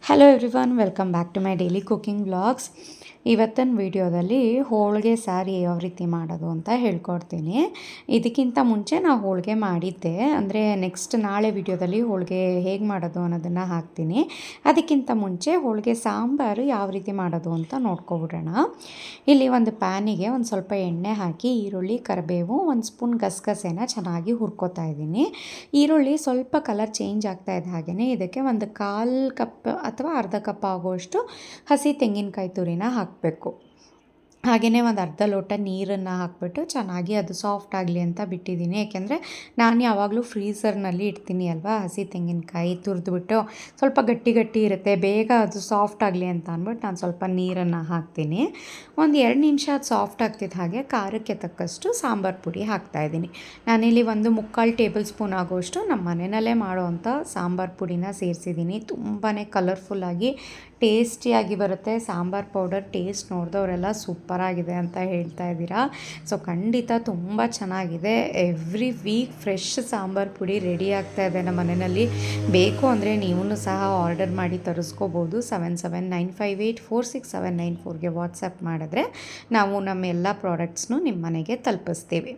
Hello everyone, welcome back to my daily cooking vlogs. ಇವತ್ತಿನ ವಿಡಿಯೋದಲ್ಲಿ ಹೋಳಿಗೆ ಸಾರು ಯಾವ ರೀತಿ ಮಾಡೋದು ಅಂತ ಹೇಳ್ಕೊಡ್ತೀನಿ. ಇದಕ್ಕಿಂತ ಮುಂಚೆ ನಾವು ಹೋಳಿಗೆ ಮಾಡಿದ್ದೆ, ಅಂದರೆ ನೆಕ್ಸ್ಟ್ ನಾಳೆ ವಿಡಿಯೋದಲ್ಲಿ ಹೋಳಿಗೆ ಹೇಗೆ ಮಾಡೋದು ಅನ್ನೋದನ್ನು ಹಾಕ್ತೀನಿ. ಅದಕ್ಕಿಂತ ಮುಂಚೆ ಹೋಳಿಗೆ ಸಾಂಬಾರು ಯಾವ ರೀತಿ ಮಾಡೋದು ಅಂತ ನೋಡ್ಕೊಬಿಡೋಣ. ಇಲ್ಲಿ ಒಂದು ಪ್ಯಾನಿಗೆ ಒಂದು ಸ್ವಲ್ಪ ಎಣ್ಣೆ ಹಾಕಿ ಈರುಳ್ಳಿ, ಕರಿಬೇವು, ಒಂದು ಸ್ಪೂನ್ ಗಸಗಸೆನ ಚೆನ್ನಾಗಿ ಹುರ್ಕೋತಾ ಇದ್ದೀನಿ. ಈರುಳ್ಳಿ ಸ್ವಲ್ಪ ಕಲರ್ ಚೇಂಜ್ ಆಗ್ತಾ ಇದ್ದ ಹಾಗೆಯೇ ಇದಕ್ಕೆ ಒಂದು 1/4 ಕಪ್ ಅಥವಾ ಅರ್ಧ ಕಪ್ ಆಗುವಷ್ಟು ಹಸಿ ತೆಂಗಿನಕಾಯಿ ತುರಿನ ಹಾಕಬೇಕು. ಹಾಗೆಯೇ ಒಂದು ಅರ್ಧ ಲೋಟ ನೀರನ್ನು ಹಾಕಿಬಿಟ್ಟು ಚೆನ್ನಾಗಿ ಅದು ಸಾಫ್ಟ್ ಆಗಲಿ ಅಂತ ಬಿಟ್ಟಿದ್ದೀನಿ. ಏಕೆಂದರೆ ನಾನು ಯಾವಾಗಲೂ ಫ್ರೀಝರ್ನಲ್ಲಿ ಇಡ್ತೀನಿ ಅಲ್ವಾ, ಹಸಿ ತೆಂಗಿನಕಾಯಿ ತುರಿದ್ಬಿಟ್ಟು ಸ್ವಲ್ಪ ಗಟ್ಟಿ ಗಟ್ಟಿ ಇರುತ್ತೆ, ಬೇಗ ಅದು ಸಾಫ್ಟ್ ಆಗಲಿ ಅಂತ ಅಂದ್ಬಿಟ್ಟು ನಾನು ಸ್ವಲ್ಪ ನೀರನ್ನು ಹಾಕ್ತೀನಿ. ಒಂದು 2 ನಿಮಿಷ ಅದು ಸಾಫ್ಟ್ ಆಗ್ತಿದ್ದ ಹಾಗೆ ಖಾರಕ್ಕೆ ತಕ್ಕಷ್ಟು ಸಾಂಬಾರು ಪುಡಿ ಹಾಕ್ತಾಯಿದ್ದೀನಿ. ನಾನಿಲ್ಲಿ ಒಂದು 3/4 ಟೇಬಲ್ ಸ್ಪೂನ್ ಆಗುವಷ್ಟು ನಮ್ಮ ಮನೆಯಲ್ಲೇ ಮಾಡೋವಂಥ ಸಾಂಬಾರು ಪುಡಿನ ಸೇರಿಸಿದ್ದೀನಿ. ತುಂಬಾ ಕಲರ್ಫುಲ್ಲಾಗಿ ಟೇಸ್ಟಿಯಾಗಿ ಬರುತ್ತೆ. ಸಾಂಬಾರು ಪೌಡರ್ ಟೇಸ್ಟ್ ನೋಡಿದವರೆಲ್ಲ ಸೂಪರಾಗಿದೆ ಅಂತ ಹೇಳ್ತಾ ಇದ್ದೀರಾ. ಸೊ ಖಂಡಿತ ತುಂಬ ಚೆನ್ನಾಗಿದೆ. ಎವ್ರಿ ವೀಕ್ ಫ್ರೆಶ್ ಸಾಂಬಾರು ಪುಡಿ ರೆಡಿ ಆಗ್ತಾ ಇದೆ ನಮ್ಮ ಮನೆಯಲ್ಲಿ. ಬೇಕು ಅಂದರೆ ನೀವು ಸಹ ಆರ್ಡರ್ ಮಾಡಿ ತರಿಸ್ಕೋಬೋದು. 7795846794ಗೆ ವಾಟ್ಸಪ್ ಮಾಡಿದ್ರೆ ನಾವು ನಮ್ಮ ಎಲ್ಲ ಪ್ರಾಡಕ್ಟ್ಸ್ನು ನಿಮ್ಮ ಮನೆಗೆ ತಲುಪಿಸ್ತೀವಿ.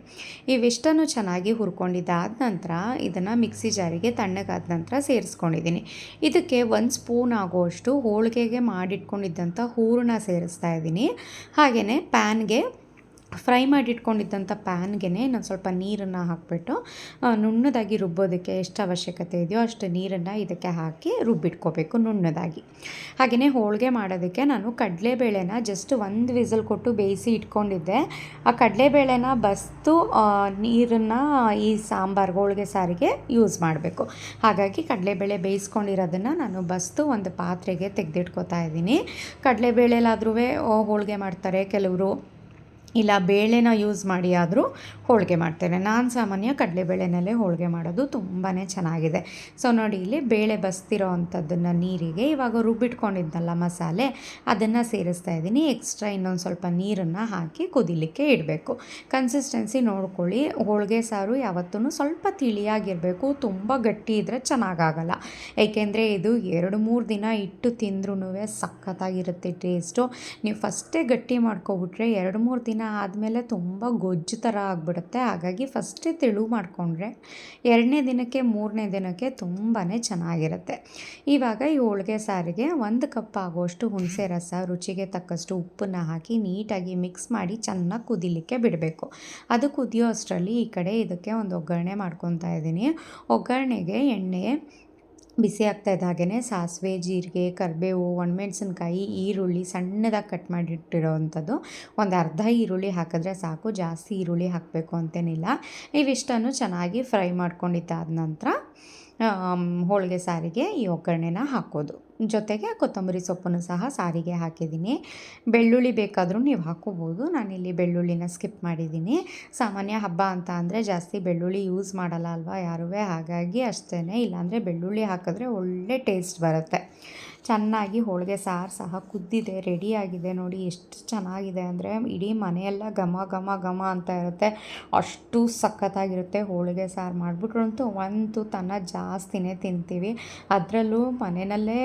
ಇವಿಷ್ಟನ್ನು ಚೆನ್ನಾಗಿ ಹುರ್ಕೊಂಡಿದ್ದಾದ ನಂತರ ಇದನ್ನು ಮಿಕ್ಸಿ ಜಾರಿಗೆ ತಣ್ಣಗಾದ ನಂತರ ಸೇರಿಸ್ಕೊಂಡಿದ್ದೀನಿ. ಇದಕ್ಕೆ 1 ಸ್ಪೂನ್ ಆಗುವಷ್ಟು ಹೋಳಿಗೆಗೆ ಮಾಡಿಟ್ಕೊಂಡಿದ್ದಂಥ ಹೂರಣ ಸೇರಿಸ್ತಾ ಇದ್ದೀನಿ. ಹಾಗೆಯೇ ಪ್ಯಾನ್ಗೆ ಫ್ರೈ ಮಾಡಿಟ್ಕೊಂಡಿದ್ದಂಥ ಪ್ಯಾನ್ಗೆ ನಾನು ಸ್ವಲ್ಪ ನೀರನ್ನು ಹಾಕಿಬಿಟ್ಟು ನುಣ್ಣದಾಗಿ ರುಬ್ಬೋದಕ್ಕೆ ಎಷ್ಟು ಅವಶ್ಯಕತೆ ಇದೆಯೋ ಅಷ್ಟು ನೀರನ್ನು ಇದಕ್ಕೆ ಹಾಕಿ ರುಬ್ಬಿಟ್ಕೋಬೇಕು ನುಣ್ಣದಾಗಿ. ಹಾಗೆಯೇ ಹೋಳಿಗೆ ಮಾಡೋದಕ್ಕೆ ನಾನು ಕಡಲೆಬೇಳೆನ ಜಸ್ಟ್ 1 ವಿಸಲ್ ಕೊಟ್ಟು ಬೇಯಿಸಿ ಇಟ್ಕೊಂಡಿದ್ದೆ. ಆ ಕಡಲೆಬೇಳೆನ ಬಸ್ತು ನೀರನ್ನು ಈ ಹೋಳಿಗೆ ಸಾರಿಗೆ ಯೂಸ್ ಮಾಡಬೇಕು. ಹಾಗಾಗಿ ಕಡಲೆಬೇಳೆ ಬೇಯಿಸ್ಕೊಂಡಿರೋದನ್ನು ನಾನು ಬಸ್ತು ಒಂದು ಪಾತ್ರೆಗೆ ತೆಗೆದಿಟ್ಕೋತಾ ಇದ್ದೀನಿ. ಕಡಲೆಬೇಳೆಲಾದ್ರೂ ಹೋಳಿಗೆ ಮಾಡ್ತಾರೆ ಕೆಲವರು, ಇಲ್ಲ ಬೇಳೆನ ಯೂಸ್ ಮಾಡಿ ಆದರೂ ಹೋಳಿಗೆ ಮಾಡ್ತೇನೆ. ನಾನು ಸಾಮಾನ್ಯ ಕಡಲೆಬೇಳೆನಲ್ಲೇ ಹೋಳಿಗೆ ಮಾಡೋದು, ತುಂಬಾ ಚೆನ್ನಾಗಿದೆ. ಸೊ ನೋಡಿ, ಇಲ್ಲಿ ಬೇಳೆ ಬಸ್ತಿರೋ ಅಂಥದ್ದನ್ನು ನೀರಿಗೆ ಇವಾಗ ರುಬ್ಬಿಟ್ಕೊಂಡಿದ್ದಲ್ಲ ಮಸಾಲೆ, ಅದನ್ನು ಸೇರಿಸ್ತಾ ಇದ್ದೀನಿ. ಎಕ್ಸ್ಟ್ರಾ ಇನ್ನೊಂದು ಸ್ವಲ್ಪ ನೀರನ್ನು ಹಾಕಿ ಕುದಿಲಿಕ್ಕೆ ಇಡಬೇಕು. ಕನ್ಸಿಸ್ಟೆನ್ಸಿ ನೋಡ್ಕೊಳ್ಳಿ. ಹೋಳಿಗೆ ಸಾರು ಯಾವತ್ತೂ ಸ್ವಲ್ಪ ತಿಳಿಯಾಗಿರಬೇಕು, ತುಂಬ ಗಟ್ಟಿ ಇದ್ದರೆ ಚೆನ್ನಾಗಾಗಲ್ಲ. ಏಕೆಂದರೆ ಇದು 2-3 ದಿನ ಇಟ್ಟು ತಿಂದ್ರೂ ಸಖತ್ತಾಗಿರುತ್ತೆ ಟೇಸ್ಟು. ನೀವು ಫಸ್ಟೇ ಗಟ್ಟಿ ಮಾಡ್ಕೊಬಿಟ್ರೆ 2-3 ದಿನ ಆದಮೇಲೆ ತುಂಬ ಗೊಜ್ಜು ಥರ ಆಗಿಬಿಡುತ್ತೆ. ಹಾಗಾಗಿ ಫಸ್ಟೇ ತೆಳು ಮಾಡಿಕೊಂಡ್ರೆ 2ನೇ ದಿನಕ್ಕೆ 3ನೇ ದಿನಕ್ಕೆ ತುಂಬಾ ಚೆನ್ನಾಗಿರುತ್ತೆ. ಇವಾಗ ಈ ಹೋಳಿಗೆ ಸಾರಿಗೆ 1 ಕಪ್ ಆಗುವಷ್ಟು ಹುಣಸೆ ರಸ, ರುಚಿಗೆ ತಕ್ಕಷ್ಟು ಉಪ್ಪನ್ನು ಹಾಕಿ ನೀಟಾಗಿ ಮಿಕ್ಸ್ ಮಾಡಿ ಚೆನ್ನಾಗಿ ಕುದಿಲಿಕ್ಕೆ ಬಿಡಬೇಕು. ಅದು ಕುದಿಯೋ ಅಷ್ಟರಲ್ಲಿ ಈ ಕಡೆ ಇದಕ್ಕೆ ಒಂದು ಒಗ್ಗರಣೆ ಮಾಡ್ಕೊತಾ ಇದ್ದೀನಿ. ಒಗ್ಗರಣೆಗೆ ಎಣ್ಣೆ ಬಿಸಿ ಆಗ್ತಾ ಇದ್ದ ಹಾಗೆಯೇ ಸಾಸಿವೆ, ಜೀರಿಗೆ, ಕರಿಬೇವು, ಒಣಮೆಣಸಿನ್ಕಾಯಿ, ಈರುಳ್ಳಿ ಸಣ್ಣದಾಗಿ ಕಟ್ ಮಾಡಿಟ್ಟಿರೋವಂಥದ್ದು ಒಂದು ಅರ್ಧ ಈರುಳ್ಳಿ ಹಾಕಿದ್ರೆ ಸಾಕು, ಜಾಸ್ತಿ ಈರುಳ್ಳಿ ಹಾಕಬೇಕು ಅಂತೇನಿಲ್ಲ. ಇವಿಷ್ಟನ್ನು ಚೆನ್ನಾಗಿ ಫ್ರೈ ಮಾಡ್ಕೊಂಡಿದ್ದಾದ ನಂತರ ಹೋಳಿಗೆ ಸಾರಿಗೆ ಈ ಒಗ್ಗರಣೆನ ಹಾಕೋದು. ಜೊತೆಗೆ ಕೊತ್ತಂಬರಿ ಸೊಪ್ಪನ್ನು ಸಹ ಸಾರಿಗೆ ಹಾಕಿದ್ದೀನಿ. ಬೆಳ್ಳುಳ್ಳಿ ಬೇಕಾದರೂ ನೀವು ಹಾಕ್ಕೋಬೋದು. ನಾನಿಲ್ಲಿ ಬೆಳ್ಳುಳ್ಳಿನ ಸ್ಕಿಪ್ ಮಾಡಿದ್ದೀನಿ. ಸಾಮಾನ್ಯ ಹಬ್ಬ ಅಂತ ಅಂದರೆ ಜಾಸ್ತಿ ಬೆಳ್ಳುಳ್ಳಿ ಯೂಸ್ ಮಾಡಲ್ಲ ಅಲ್ವಾ ಯಾರೂ, ಹಾಗಾಗಿ ಅಷ್ಟೇ. ಇಲ್ಲಾಂದರೆ ಬೆಳ್ಳುಳ್ಳಿ ಹಾಕಿದ್ರೆ ಒಳ್ಳೆ ಟೇಸ್ಟ್ ಬರುತ್ತೆ. ಚೆನ್ನಾಗಿ ಹೋಳಿಗೆ ಸಾರು ಸಹ ಕುದ್ದಿದೆ, ರೆಡಿಯಾಗಿದೆ. ನೋಡಿ ಎಷ್ಟು ಚೆನ್ನಾಗಿದೆ ಅಂದರೆ ಇಡೀ ಮನೆಯೆಲ್ಲ ಘಮ ಘಮ ಘಮ ಅಂತ ಇರುತ್ತೆ. ಅಷ್ಟು ಸಖತ್ತಾಗಿರುತ್ತೆ. ಹೋಳಿಗೆ ಸಾರು ಮಾಡಿಬಿಟ್ರಂತೂ ಒಂದು ತನ ಜಾಸ್ತಿನೇ ತಿಂತೀವಿ. ಅದರಲ್ಲೂ ಮನೆಯಲ್ಲೇ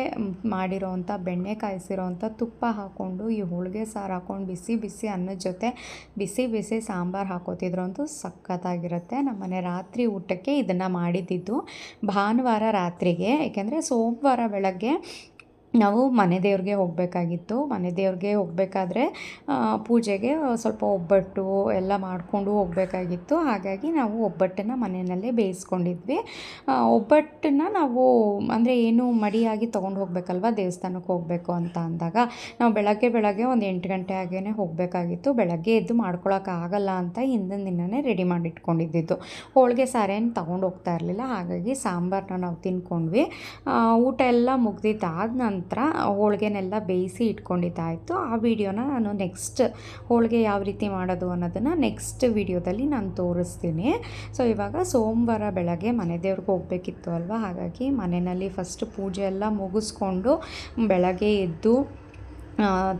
ಮಾಡಿರೋವಂಥ ಬೆಣ್ಣೆ ಕಾಯಿಸಿರೋವಂಥ ತುಪ್ಪ ಹಾಕ್ಕೊಂಡು ಈ ಹೋಳಿಗೆ ಸಾರು ಹಾಕ್ಕೊಂಡು ಬಿಸಿ ಬಿಸಿ ಅನ್ನದ ಜೊತೆ ಬಿಸಿ ಬಿಸಿ ಸಾಂಬಾರು ಹಾಕೋತಿದ್ರಂತೂ ಸಖತ್ತಾಗಿರುತ್ತೆ. ನಮ್ಮನೆ ರಾತ್ರಿ ಊಟಕ್ಕೆ ಇದನ್ನು ಮಾಡಿದ್ದಿದ್ದು ಭಾನುವಾರ ರಾತ್ರಿಗೆ. ಏಕೆಂದರೆ ಸೋಮವಾರ ಬೆಳಗ್ಗೆ ನಾವು ಮನೆ ದೇವ್ರಿಗೆ ಹೋಗಬೇಕಾಗಿತ್ತು. ಮನೆ ದೇವ್ರಿಗೆ ಹೋಗಬೇಕಾದ್ರೆ ಪೂಜೆಗೆ ಸ್ವಲ್ಪ ಒಬ್ಬಟ್ಟು ಎಲ್ಲ ಮಾಡಿಕೊಂಡು ಹೋಗಬೇಕಾಗಿತ್ತು. ಹಾಗಾಗಿ ನಾವು ಒಬ್ಬಟ್ಟನ್ನು ಮನೆಯಲ್ಲೇ ಬೇಯಿಸ್ಕೊಂಡಿದ್ವಿ. ಒಬ್ಬಟ್ಟನ್ನು ನಾವು ಅಂದರೆ ಏನು ಮಡಿಯಾಗಿ ತೊಗೊಂಡು ಹೋಗಬೇಕಲ್ವ ದೇವಸ್ಥಾನಕ್ಕೆ ಹೋಗಬೇಕು ಅಂತ ಅಂದಾಗ, ನಾವು ಬೆಳಗ್ಗೆ ಒಂದು 8 ಗಂಟೆ ಹಾಗೇ ಹೋಗಬೇಕಾಗಿತ್ತು. ಬೆಳಗ್ಗೆ ಎದ್ದು ಮಾಡ್ಕೊಳಕ್ಕಾಗಲ್ಲ ಅಂತ ಹಿಂದಿನ ದಿನವೇ ರೆಡಿ ಮಾಡಿಟ್ಕೊಂಡಿದ್ದಿದ್ದು. ಹೋಳಿಗೆ ಸಾರೇನು ತೊಗೊಂಡು ಹೋಗ್ತಾ ಇರಲಿಲ್ಲ. ಹಾಗಾಗಿ ಸಾಂಬಾರನ್ನ ನಾವು ತಿನ್ಕೊಂಡ್ವಿ. ಊಟ ಎಲ್ಲ ಮುಗ್ದಿದ್ದಾದ ನಂತರ ಹೋಳಿಗೆನೆಲ್ಲ ಬೇಯಿಸಿ ಇಟ್ಕೊಂಡಿದ್ದಾಯಿತು. ಆ ವಿಡಿಯೋನ ನಾನು ನೆಕ್ಸ್ಟ್ ಹೋಳಿಗೆ ಯಾವ ರೀತಿ ಮಾಡೋದು ಅನ್ನೋದನ್ನು ನೆಕ್ಸ್ಟ್ ವಿಡಿಯೋದಲ್ಲಿ ನಾನು ತೋರಿಸ್ತೀನಿ. ಸೊ ಇವಾಗ ಸೋಮವಾರ ಬೆಳಗ್ಗೆ ಮನೆ ದೇವ್ರಿಗೆ ಹೋಗಬೇಕಿತ್ತು ಅಲ್ವಾ, ಹಾಗಾಗಿ ಮನೆಯಲ್ಲಿ ಫಸ್ಟ್ ಪೂಜೆ ಎಲ್ಲ ಮುಗಿಸ್ಕೊಂಡು ಬೆಳಗ್ಗೆ ಎದ್ದು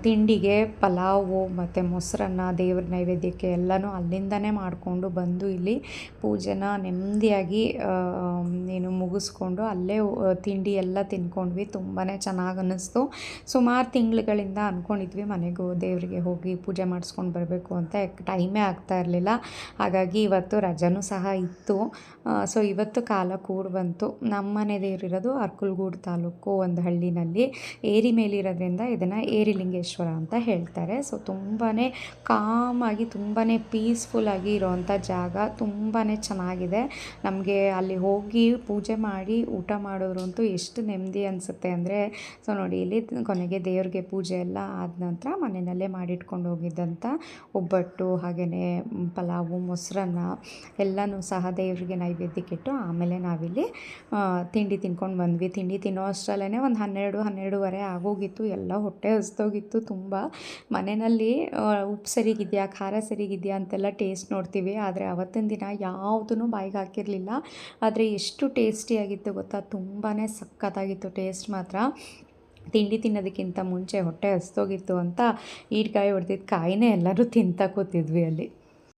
ತಿಂಡಿಗೆ ಪಲಾವು ಮತ್ತು ಮೊಸರನ್ನ ದೇವ್ರ ನೈವೇದ್ಯಕ್ಕೆ ಎಲ್ಲನೂ ಅಲ್ಲಿಂದನೇ ಮಾಡಿಕೊಂಡು ಬಂದು ಇಲ್ಲಿ ಪೂಜೆನ ನೆಮ್ಮದಿಯಾಗಿ ಏನು ಮುಗಿಸ್ಕೊಂಡು ಅಲ್ಲೇ ತಿಂಡಿ ಎಲ್ಲ ತಿಂದ್ಕೊಂಡ್ವಿ. ತುಂಬಾ ಚೆನ್ನಾಗಿ ಅನ್ನಿಸ್ತು. ಸುಮಾರು ತಿಂಗಳುಗಳಿಂದ ಅಂದ್ಕೊಂಡಿದ್ವಿ ಮನೆಗೂ ದೇವರಿಗೆ ಹೋಗಿ ಪೂಜೆ ಮಾಡಿಸ್ಕೊಂಡು ಬರಬೇಕು ಅಂತ. ಟೈಮೇ ಆಗ್ತಾ ಇರಲಿಲ್ಲ. ಹಾಗಾಗಿ ಇವತ್ತು ರಜನೂ ಸಹ ಇತ್ತು. ಸೊ ಇವತ್ತು ಕಾಲ ಕೂಡಿ ಬಂತು. ನಮ್ಮ ಮನೆ ದೇವರಿರೋದು ಅರ್ಕಲ್ಗೂಡು ತಾಲೂಕು ಒಂದು ಹಳ್ಳಿನಲ್ಲಿ. ಏರಿ ಮೇಲಿರೋದ್ರಿಂದ ಇದನ್ನು ಏರಿಲಿಂಗೇಶ್ವರ ಅಂತ ಹೇಳ್ತಾರೆ. ಸೊ ತುಂಬಾ ಕಾಮಾಗಿ ತುಂಬಾ ಪೀಸ್ಫುಲ್ಲಾಗಿ ಇರೋವಂಥ ಜಾಗ. ತುಂಬಾ ಚೆನ್ನಾಗಿದೆ. ನಮಗೆ ಅಲ್ಲಿ ಹೋಗಿ ಪೂಜೆ ಮಾಡಿ ಊಟ ಮಾಡೋದ್ರಂತೂ ಎಷ್ಟು ನೆಮ್ಮದಿ ಅನಿಸುತ್ತೆ ಅಂದರೆ, ಸೊ ನೋಡಿ ಇಲ್ಲಿ ಕೊನೆಗೆ ದೇವ್ರಿಗೆ ಪೂಜೆ ಎಲ್ಲ ಆದ ನಂತರ ಮನೆಯಲ್ಲೇ ಮಾಡಿಟ್ಕೊಂಡು ಹೋಗಿದ್ದಂಥ ಒಬ್ಬಟ್ಟು, ಹಾಗೆಯೇ ಪಲಾವು, ಮೊಸರನ್ನ ಎಲ್ಲನೂ ಸಹ ದೇವರಿಗೆ ನೈವೇದ್ಯಕ್ಕಿಟ್ಟು ಆಮೇಲೆ ನಾವಿಲ್ಲಿ ತಿಂಡಿ ತಿನ್ಕೊಂಡು ಬಂದ್ವಿ. ತಿಂಡಿ ತಿನ್ನೋ ಅಷ್ಟರಲ್ಲೇ ಒಂದು 12-12:30 ಆಗೋಗಿತ್ತು. ಎಲ್ಲ ಹೊಟ್ಟೆ ಹಸ್ದೋಗಿತ್ತು ತುಂಬ. ಮನೆಯಲ್ಲಿ ಉಪ್ಪು ಸರಿಗಿದೆಯಾ, ಖಾರ ಸರಿಗಿದೆಯಾ ಅಂತೆಲ್ಲ ಟೇಸ್ಟ್ ನೋಡ್ತೀವಿ. ಆದರೆ ಆವತ್ತಿನ ದಿನ ಯಾವುದೂ ಬಾಯಿಗೆ ಹಾಕಿರಲಿಲ್ಲ. ಆದರೆ ಎಷ್ಟು ಟೇಸ್ಟಿಯಾಗಿತ್ತು ಗೊತ್ತಾ, ತುಂಬಾ ಸಖತ್ತಾಗಿತ್ತು ಟೇಸ್ಟ್ ಮಾತ್ರ. ತಿಂಡಿ ತಿನ್ನೋದಕ್ಕಿಂತ ಮುಂಚೆ ಹೊಟ್ಟೆ ಹಸ್ದೋಗಿತ್ತು ಅಂತ ಈಡ್ಕಾಯಿ ಹೊಡೆದಿದ್ದ ಕಾಯಿನೇ ಎಲ್ಲರೂ ತಿಂತಾ ಕೂತಿದ್ವಿ ಅಲ್ಲಿ.